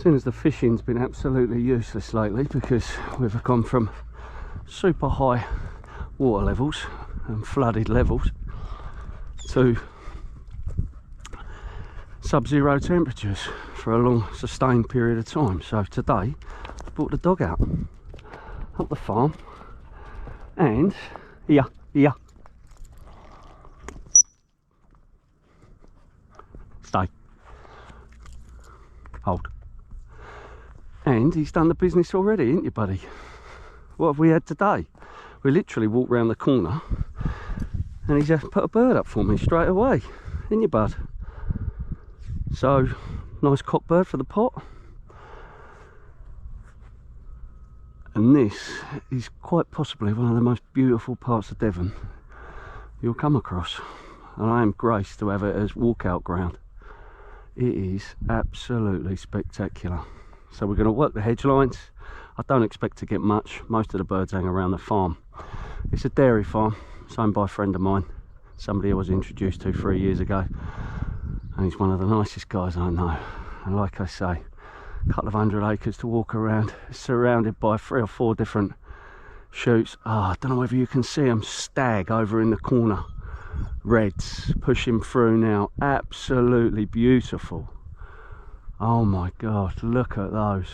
Seeing as the fishing's been absolutely useless lately because we've gone from super high water levels and flooded levels to sub-zero temperatures for a long sustained period of time. So today I brought the dog out up the farm, and here stay, hold. And he's done the business already, ain't you, buddy? What have we had today? We literally walked round the corner and he's just put a bird up for me straight away, ain't you, bud? So, nice cock bird for the pot. And this is quite possibly one of the most beautiful parts of Devon you'll come across. And I am graced to have it as walkout ground. It is absolutely spectacular. So we're going to work the hedge lines. I don't expect to get much. Most of the birds hang around the farm. It's a dairy farm. It's owned by a friend of mine. Somebody I was introduced to 3 years ago. And he's one of the nicest guys I know. And like I say, a couple of 100 acres to walk around. It's surrounded by 3 or 4 different shoots. I don't know whether you can see them. Stag over in the corner. Reds pushing through now. Absolutely beautiful. Oh my god, look at those.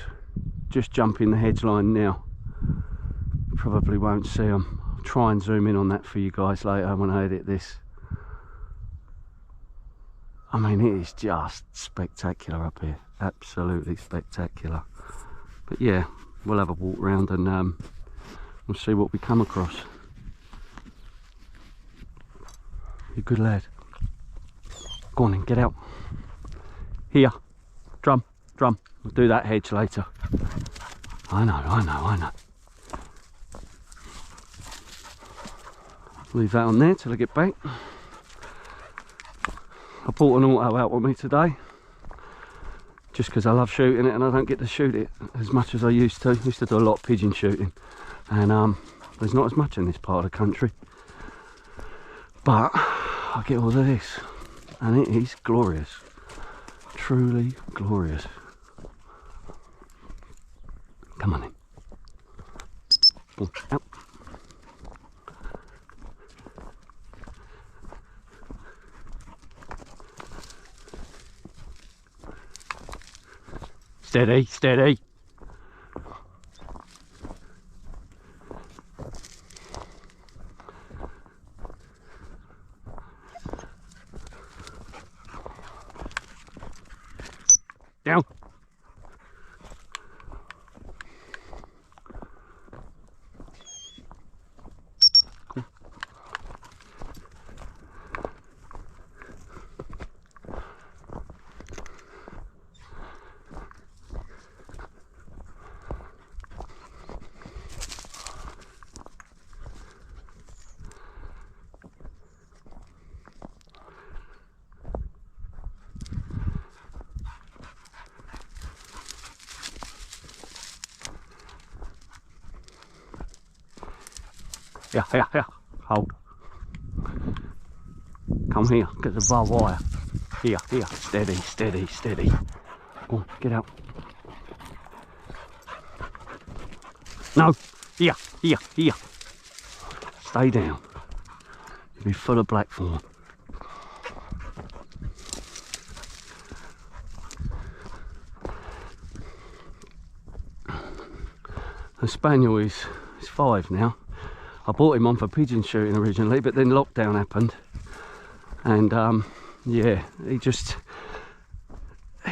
Just jumping the hedge line now. Probably won't see them. I'll try and zoom in on that for you guys later when I edit this. I mean, it is just spectacular up here. Absolutely spectacular. But yeah, we'll have a walk round and we'll see what we come across. You're a good lad. Go on then, get out. Here. Drum. We'll do that hedge later. I know. Leave that on there till I get back. I bought an auto out with me today just because I love shooting it and I don't get to shoot it as much as I used to. I used to do a lot of pigeon shooting, and there's not as much in this part of the country, but I get all of this and it is glorious, truly glorious. Come on in. Go on, out. Steady. Down. Yeah, hold. Come here, get the barbed wire. Here, steady. Go on, get out. No, here. Stay down. You'll be full of blackthorn. The spaniel is 5 now. I bought him on for pigeon shooting originally, but then lockdown happened, and yeah, he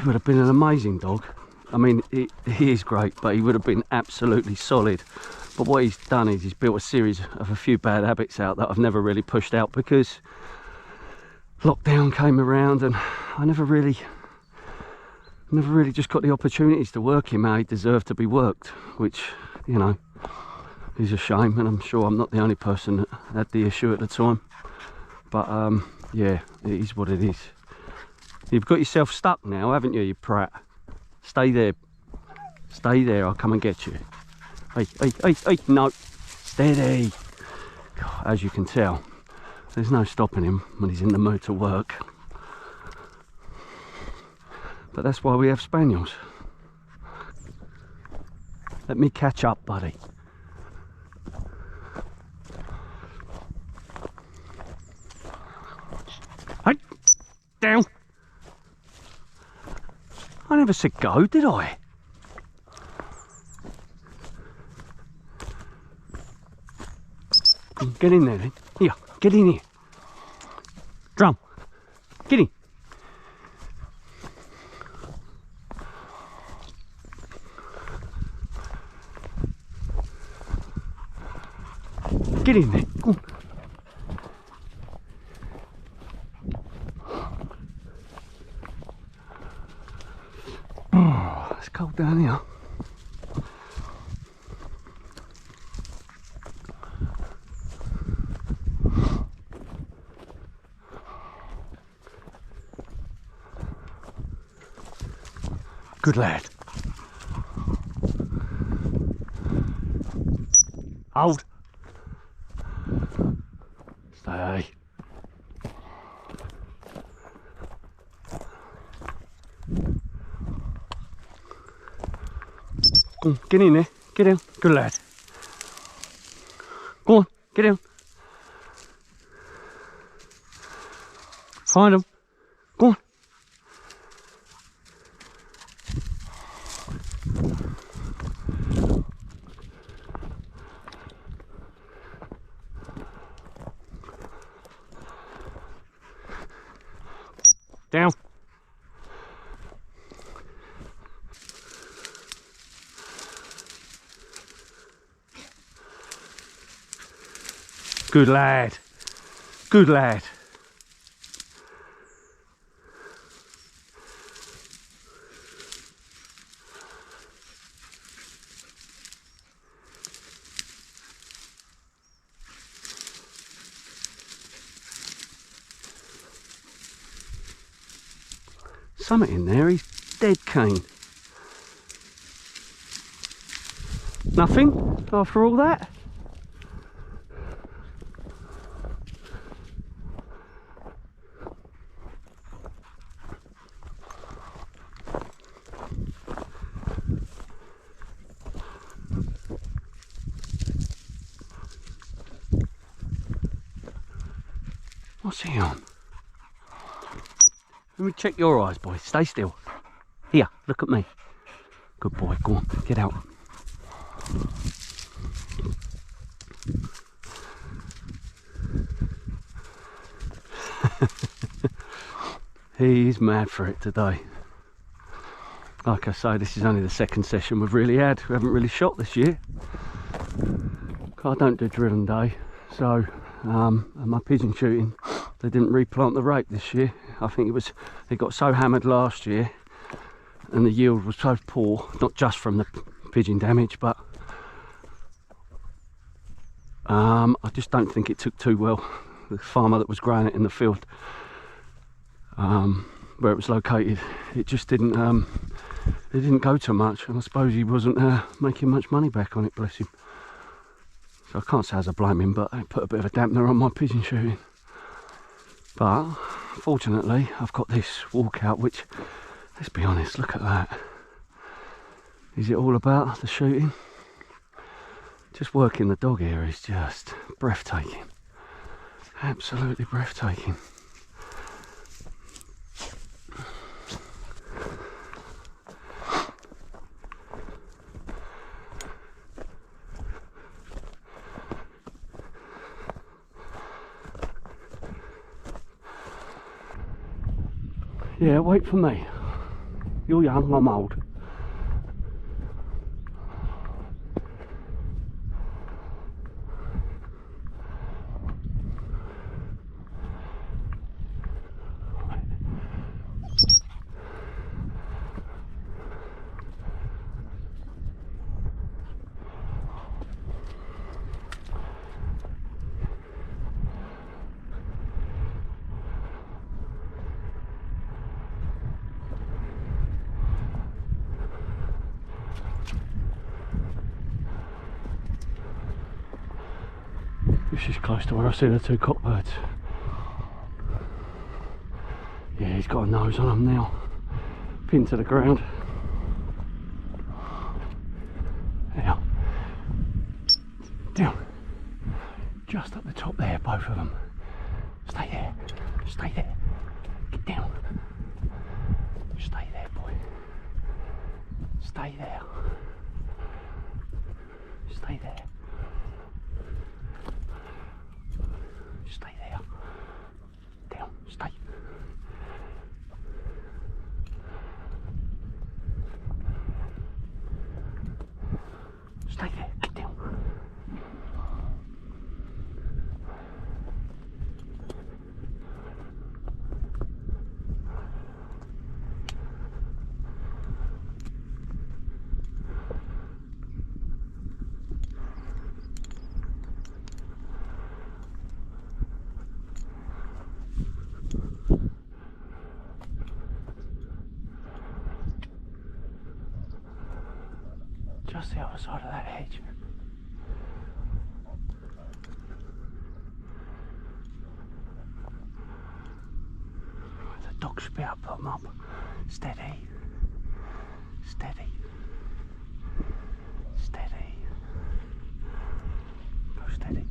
would have been an amazing dog. I mean, he is great, but he would have been absolutely solid. But what he's done is he's built a series of a few bad habits out that I've never really pushed out because lockdown came around and I never really just got the opportunities to work him how he deserved to be worked, which, you know, is a shame, and I'm sure I'm not the only person that had the issue at the time. But yeah, it is what it is. You've got yourself stuck now, haven't you, you prat? Stay there, I'll come and get you. Hey, no, steady. God, as you can tell, there's no stopping him when he's in the mood to work. But that's why we have spaniels. Let me catch up, buddy. Hey, down. I never said go, did I? Get in there then. Here, get in here. Drum, get in. Get in there. Go on. Oh, it's cold down here. Good lad. Hold. Stay. Go on, get in there. Get down. Good lad. Go on, get down. Find them. Go on. Down. Good lad. Good lad. Something in there, he's dead keen. Nothing after all that? What's he on? Let me check your eyes, boy. Stay still. Here, look at me. Good boy. Go on, get out. He's mad for it today. Like I say, this is only the second session we've really had. We haven't really shot this year. I don't do drilling day, so and my pigeon shooting, they didn't replant the rake this year. I think it got so hammered last year and the yield was so poor, not just from the pigeon damage, but I just don't think it took too well. The farmer that was growing it in the field where it was located, it just didn't it didn't go too much, and I suppose he wasn't making much money back on it, bless him. So I can't say as I blame him, but it put a bit of a dampener on my pigeon shooting. But fortunately I've got this walkout, which, let's be honest, look at that. Is it all about the shooting? Just working the dog here is just breathtaking. Absolutely breathtaking. Yeah, wait for me. You're young, I'm old. This is close to where I see the two cockbirds. Yeah, he's got a nose on him now. Pinned to the ground. Now, down. Just at the top there, both of them. Stay there. Stay there. Get down. Stay there, boy. Stay there. Stay there. Stay there. Down. Stay. Stay there. Get down. Just the other side of that hedge. The dog should be able to put them up. Steady. Steady. Steady. Go steady.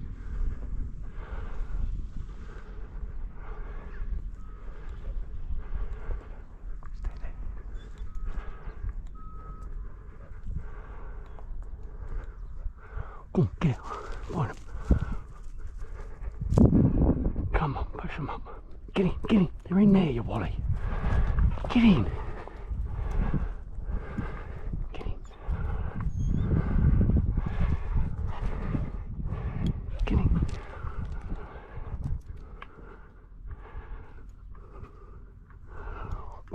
Steady. Go on, get out. Find them. Come on, push them up. Get in, get in. They're in there, you Wally. Get in. Get in. Get in.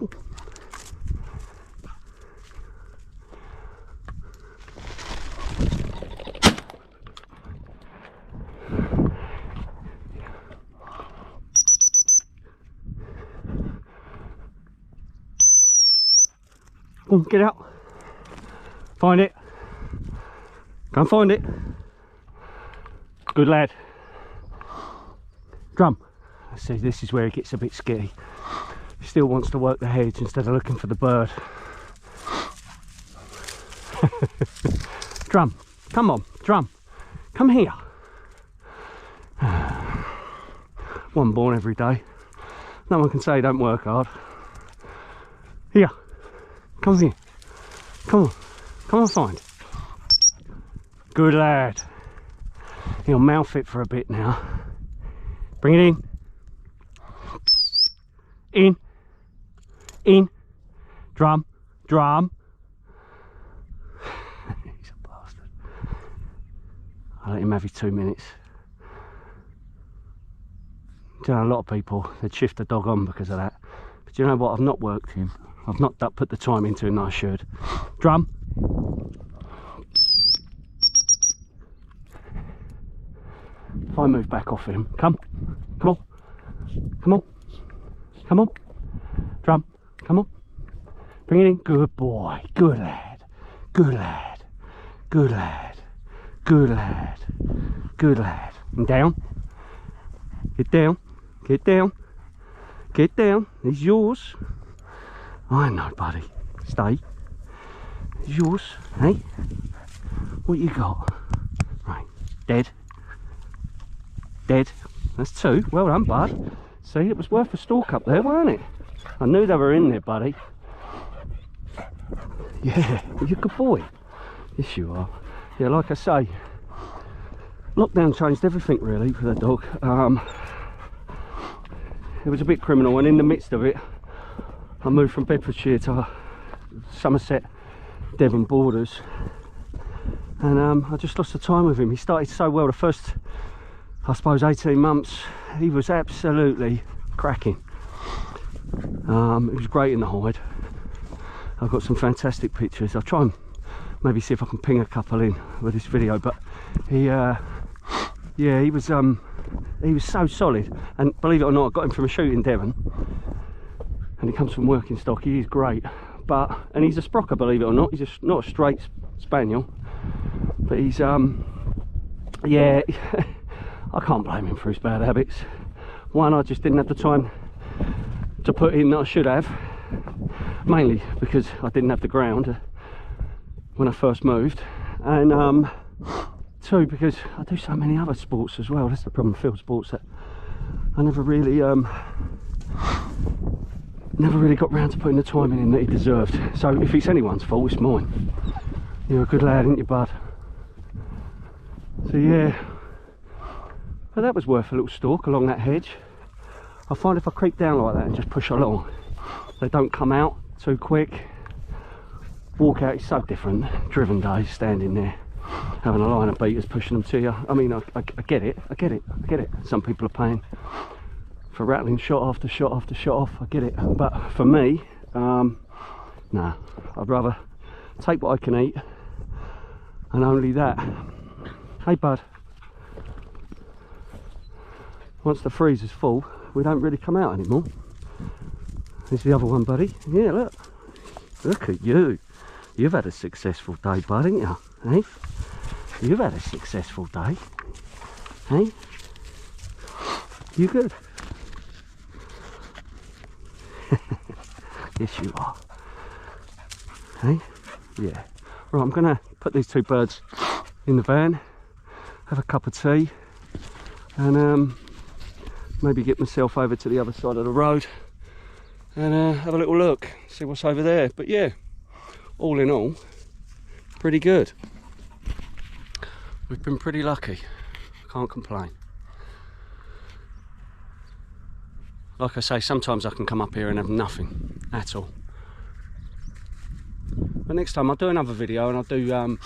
Oh. Come on, get out. Find it. Go and find it. Good lad. Drum. See, this is where it gets a bit skitty. He still wants to work the hedge instead of looking for the bird. Drum. Come on, Drum. Come here. One born every day. No one can say don't work hard. Here. Come here. Come on. Come on, find. Good lad. He'll mouth it for a bit now. Bring it in. In. In. Drum. Drum. He's a bastard. I'll let him have his 2 minutes. Do you know, a lot of people, they'd shift the dog on because of that. But do you know what? I've not worked him. I've not put the time into him that I should. Drum. If I move back off him, come on, come on, come on. Drum, come on. Bring it in. Good boy. Good lad. Good lad. Good lad. Good lad. Good lad. And down. Get down. Get down. Get down. He's yours. I know, buddy. Stay. It's yours, hey? What you got? Right. Dead. Dead. That's 2. Well done, bud. See, it was worth a stalk up there, weren't it? I knew they were in there, buddy. Yeah, you're a good boy. Yes, you are. Yeah, like I say, lockdown changed everything, really, for the dog. It was a bit criminal, and in the midst of it, I moved from Bedfordshire to Somerset, Devon borders, and I just lost the time with him. He started so well the first, I suppose, 18 months. He was absolutely cracking. It was great in the hide. I've got some fantastic pictures. I'll try and maybe see if I can ping a couple in with this video, but he yeah, he was so solid, and believe it or not, I got him from a shoot in Devon. And he comes from working stock. He is great, and he's a sprocker, believe it or not. He's just not a straight spaniel, but he's yeah, I can't blame him for his bad habits. One, I just didn't have the time to put in that I should have, mainly because I didn't have the ground when I first moved, and 2 because I do so many other sports as well. That's the problem with field sports, that I never really got round to putting the time in that he deserved. So if it's anyone's fault, it's mine. You're a good lad, ain't you, bud? So yeah, but that was worth a little stalk along that hedge. I find if I creep down like that and just push along, they don't come out too quick. Walk out is so different. Driven days, standing there, having a line of beaters pushing them to you. I mean, I get it. Some people are paying for rattling shot after shot after shot off. I get it. But for me, nah. I'd rather take what I can eat, and only that. Hey, bud. Once the freezer's full, we don't really come out anymore. There's the other one, buddy. Yeah, look. Look at you. You've had a successful day, bud, haven't you? Hey? You've had a successful day. Hey? You good? Yes, you are. Hey? Yeah. Right, I'm going to put these 2 birds in the van, have a cup of tea, and maybe get myself over to the other side of the road and have a little look, see what's over there. But yeah, all in all, pretty good. We've been pretty lucky, can't complain. Like I say, sometimes I can come up here and have nothing at all. But next time I'll do another video, and I'll do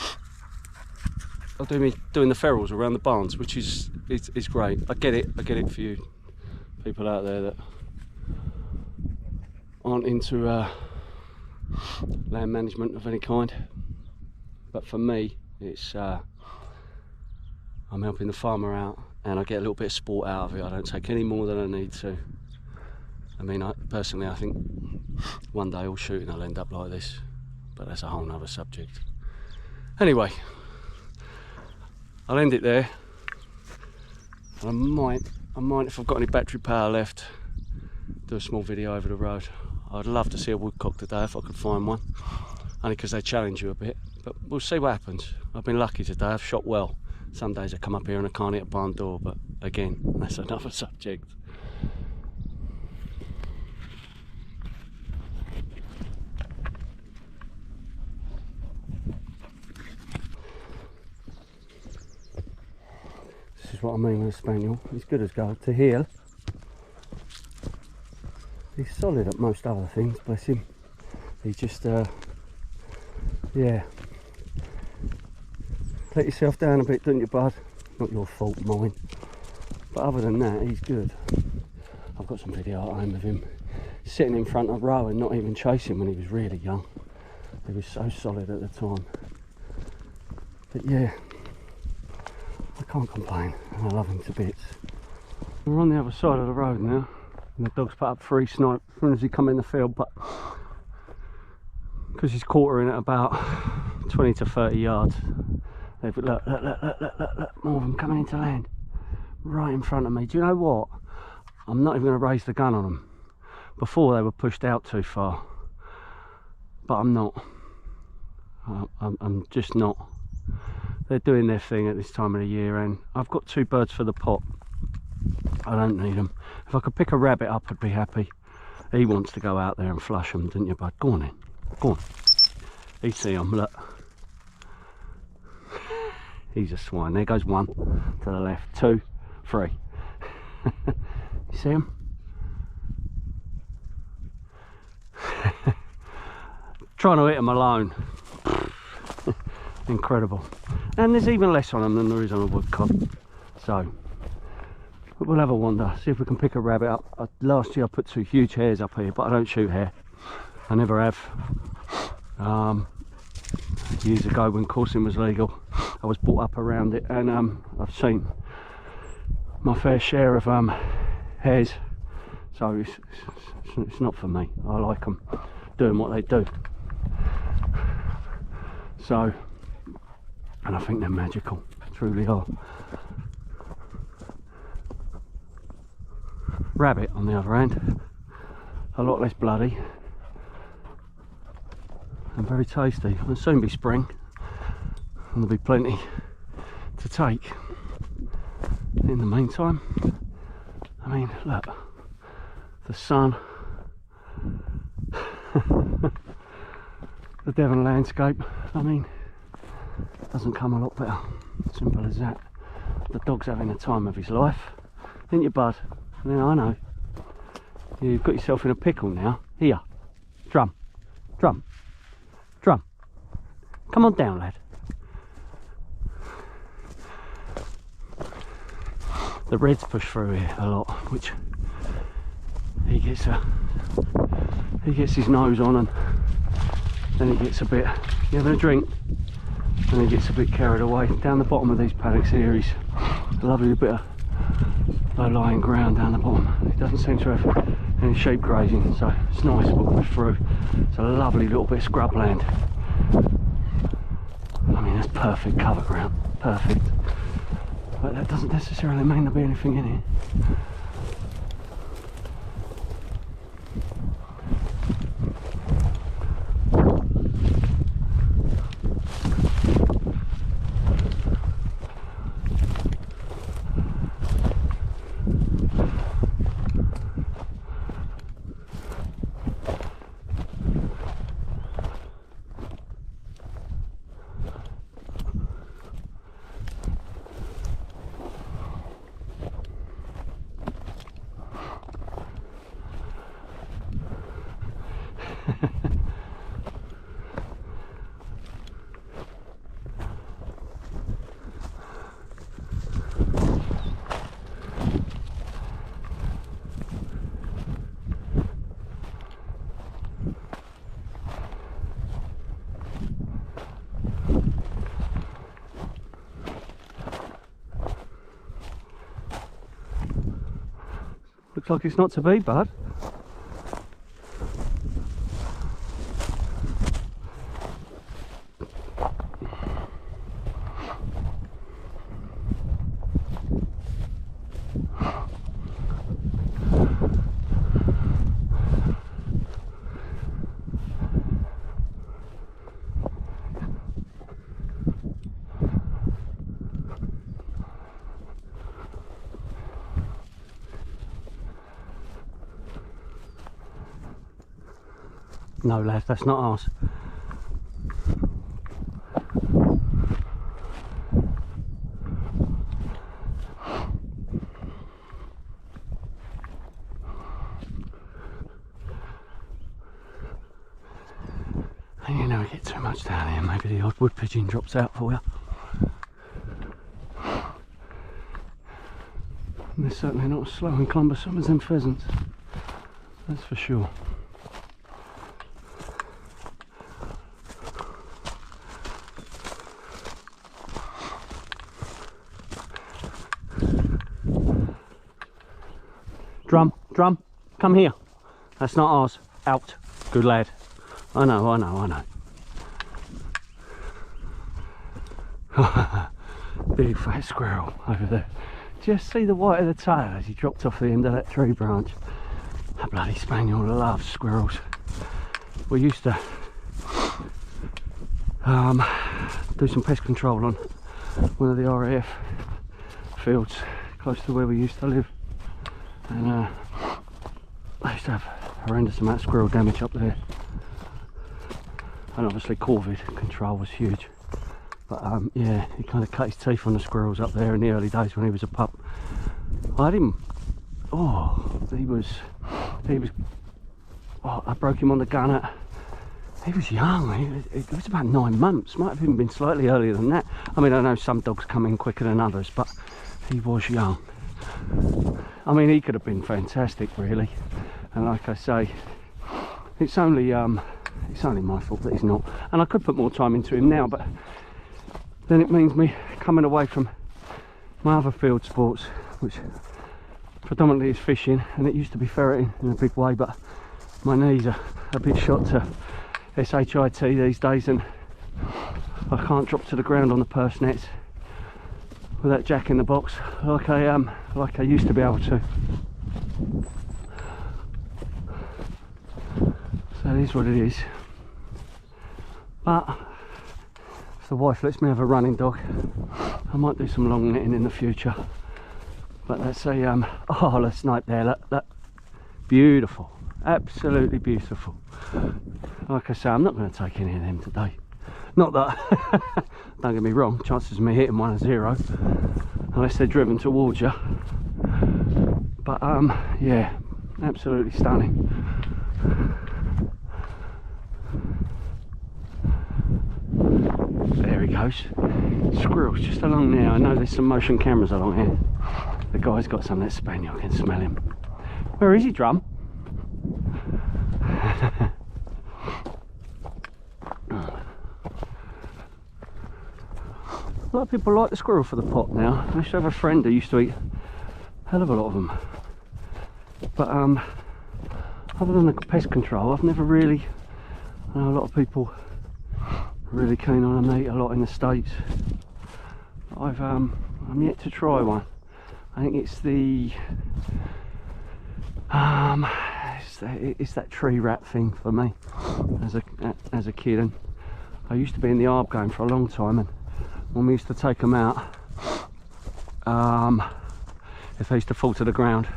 me doing the ferals around the barns, which is great. I get it for you people out there that aren't into land management of any kind. But for me, it's I'm helping the farmer out, and I get a little bit of sport out of it. I don't take any more than I need to. I mean, personally, I think one day all shooting will end up like this, but that's a whole nother subject. Anyway, I'll end it there. I might, if I've got any battery power left, do a small video over the road. I'd love to see a woodcock today if I could find one, only because they challenge you a bit, but we'll see what happens. I've been lucky today, I've shot well. Some days I come up here and I can't hit a barn door, but again, that's another subject. This is what I mean with a spaniel. He's good as gold to heel. He's solid at most other things, bless him. He just, yeah. Let yourself down a bit, don't you, bud? Not your fault, mine. But other than that, he's good. I've got some video at home of him sitting in front of row and not even chasing when he was really young. He was so solid at the time. But yeah, I can't complain, and I love him to bits. We're on the other side of the road now, and the dog's put up 3 snipe as soon as he come in the field, but because he's quartering at about 20 to 30 yards, look, more of them coming into land right in front of me. Do you know what? I'm not even going to raise the gun on them. Before they were pushed out too far, but I'm not. I'm just not. They're doing their thing at this time of the year, and I've got 2 birds for the pot. I don't need them. If I could pick a rabbit up, I'd be happy. He wants to go out there and flush them, didn't you, bud? Go on then. Go on. You see him, look. He's a swine. There goes 1 to the left, 2, 3. You see him? Trying to hit him alone. Incredible. And there's even less on them than there is on a woodcock. So we'll have a wander, see if we can pick a rabbit up. Last year I put 2 huge hares up here, but I don't shoot hare. I never have. Years ago when coursing was legal, I was brought up around it, and I've seen my fair share of hares. So it's not for me. I like them doing what they do. So, and I think they're magical, truly are. Rabbit, on the other hand, a lot less bloody and very tasty. It'll soon be spring. there'll be plenty to take. In the meantime, I mean, look, the sun, the Devon landscape, I mean, doesn't come a lot better. Simple as that. The dog's having the time of his life, didn't you, bud? Yeah, I know. You've got yourself in a pickle now. Here, Drum, Drum, Drum. Come on down, lad. The Reds push through here a lot, which he gets his nose on, and then he gets a bit, you having a drink? And he gets a bit carried away. Down the bottom of these paddocks here is a lovely bit of low-lying ground down the bottom. It doesn't seem to have any sheep grazing, so it's nice to push through. It's a lovely little bit of scrubland. I mean, that's perfect cover ground, perfect. But that doesn't necessarily mean there'll be anything in here. Looks like it's not to be, bud. No, lad, that's not ours. And you never get too much down here. Maybe the odd wood pigeon drops out for you. And they're certainly not as slow and cumbersome as them pheasants. That's for sure. Drum, come here. That's not ours. Out. Good lad. I know. Big fat squirrel over there. Just see the white of the tail as he dropped off the end of that tree branch. That bloody spaniel loves squirrels. We used to do some pest control on one of the RAF fields close to where we used to live. And I used to have horrendous amount of squirrel damage up there, and obviously corvid control was huge. But yeah, he kind of cut his teeth on the squirrels up there in the early days when he was a pup. I had him, he was I broke him on the gun he was young. He was about 9 months, might have even been slightly earlier than that. I mean, I know some dogs come in quicker than others, but he was young. I mean, he could have been fantastic, really. And like I say, it's only my fault that he's not. And I could put more time into him now, but then it means me coming away from my other field sports, which predominantly is fishing, and it used to be ferreting in a big way, but my knees are a bit shot to SHIT these days, and I can't drop to the ground on the purse nets with that jack in the box like I used to be able to. So it is what it is. But if the wife lets me have a running dog, I might do some long netting in the future. But that's a oh, the snipe there, look, beautiful, absolutely beautiful. Like I say, I'm not going to take any of them today. Not that, don't get me wrong, chances of me hitting one are 0, unless they're driven towards you. But yeah, absolutely stunning. There he goes. Squirrels just along there. I know there's some motion cameras along here. The guy's got some, that spaniel, I can smell him. Where is he, Drum? A lot of people like the squirrel for the pot now. I used to have a friend who used to eat a hell of a lot of them. But other than the pest control, I've never really, I know a lot of people really keen on them, eat a lot in the States. I'm yet to try one. I think it's the it's that tree rat thing for me as a kid. And I used to be in the Arb game for a long time, and when we used to take them out, if they used to fall to the ground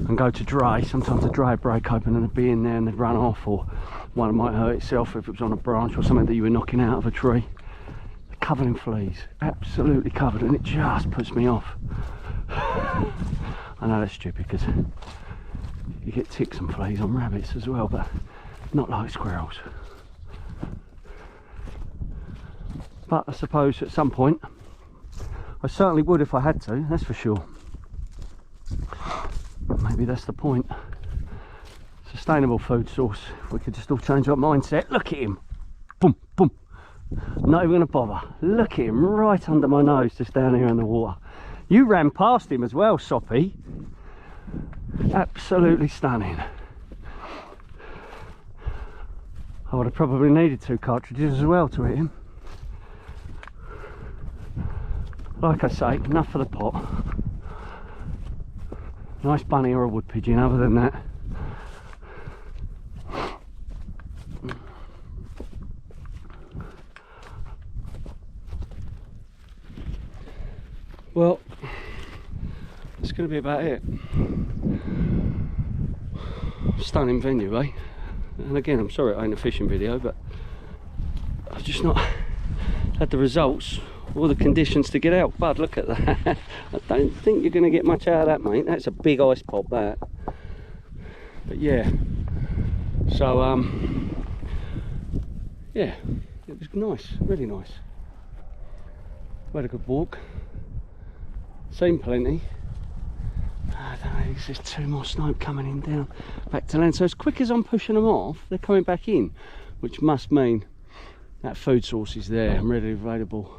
and go to dry, sometimes the dry would break open and they'd be in there and they'd run off, or one might hurt itself if it was on a branch or something that you were knocking out of a tree. They're covered in fleas, absolutely covered, and it just puts me off. I know that's stupid because you get ticks and fleas on rabbits as well, but not like squirrels. But I suppose at some point I certainly would if I had to, that's for sure. Maybe that's the point. Sustainable food source. If we could just all change our mindset. Look at him. Boom, boom. Not even going to bother. Look at him right under my nose, just down here in the water. You ran past him as well, Soppy. Absolutely stunning. I would have probably needed 2 cartridges as well to hit him. Like I say, enough for the pot. Nice bunny or a wood pigeon, other than that. Well, that's going to be about it. Stunning venue, eh? And again, I'm sorry it ain't a fishing video, but I've just not had the results or the conditions to get out. Bud, look at that. I don't think you're going to get much out of that, mate. That's a big ice pop, that. But yeah, so yeah, it was nice, really nice. We had a good walk, seen plenty. I don't know, there's 2 more snipe coming in down back to land. So as quick as I'm pushing them off, they're coming back in, which must mean that food source is there and readily available